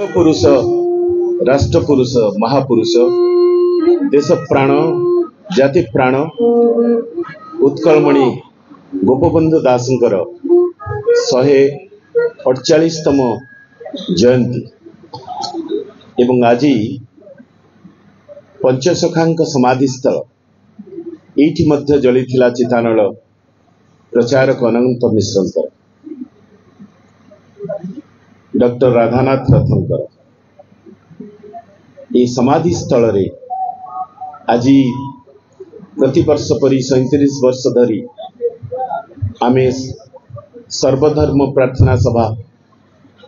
पुरुष, राष्ट्रपुरुष, महापुरुष, देश प्राण, जाति प्राण, उत्कलमणि गोपबंधु दासंकर 148तम जयंती एवं आज पंचसखांक समाधिस्थल एठी मध्य जलिथिला चितानल प्रचारक अनंत मिश्रंकर, डॉक्टर राधानाथ रथंकर ये समाधि स्थल रे आज प्रतिवर्ष परी 37 वर्ष धरी आमे सर्वधर्म प्रार्थना सभा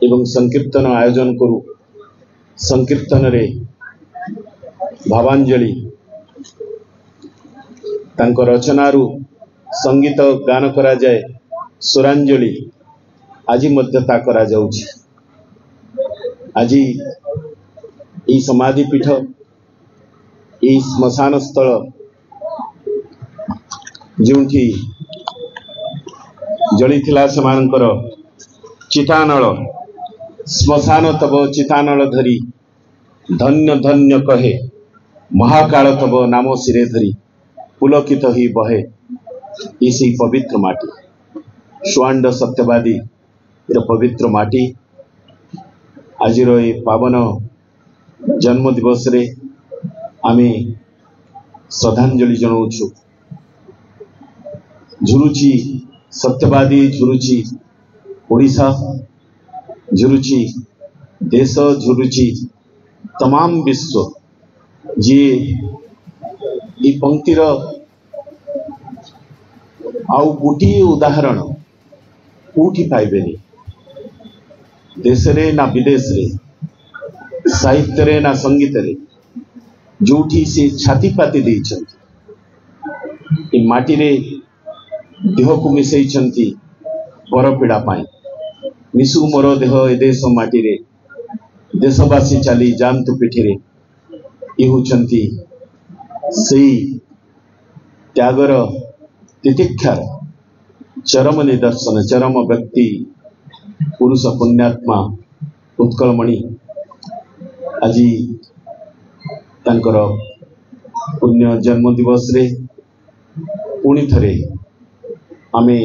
एवं संकीर्तन आयोजन करू। संकीर्तन रे भावांजलि तांको रचनारू संगीत गान करा जाए, सुरांजलि आज मध्यता करा जाउछि। आज ई समाधि पीठ, ई श्मशान स्थल जोंठी जलिथिला समानकर चितानल, श्मशान तब चितानल धरी धन्य धन्य कहे, महाकाल तब नाम सिरे धरी पुलकित ही बहे। इसी पवित्र माटी, सुआंड सत्यवादी पवित्र माटी आज ये पावन जन्म दिवस रे आमे श्रद्धांजलि जनाऊछु। झुरुची सत्यवादी, झुरुची ओडिशा, झुरुची देश, झुरुची तमाम विश्व जी ई पंक्तिर आउ गोटे उदाहरण कोठी पाइबेनी। देश रे ना विदेश रे, साहित्य रे ना संगीत रे, जोठी से छाती पाती देइछंती ई माटी रे देह को मिसैछंती परपीड़ा पाई। मिसु मोर देह ए देश माटी रे, देशवासी चली जानतु पिठी रे, ई होछंती सेई त्यागर तितिक्षार चरम निदर्शन, चरम व्यक्ति पुरुष पुण्यात्मा उत्कलमणि आज तांकर पुण्य जन्म दिवस रे पुणी थरे आमे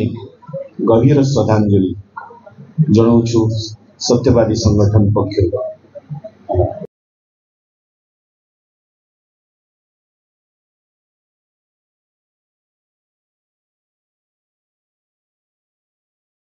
गभीर श्रद्धांजलि जनाऊछु सत्यवादी संगठन पक्षर।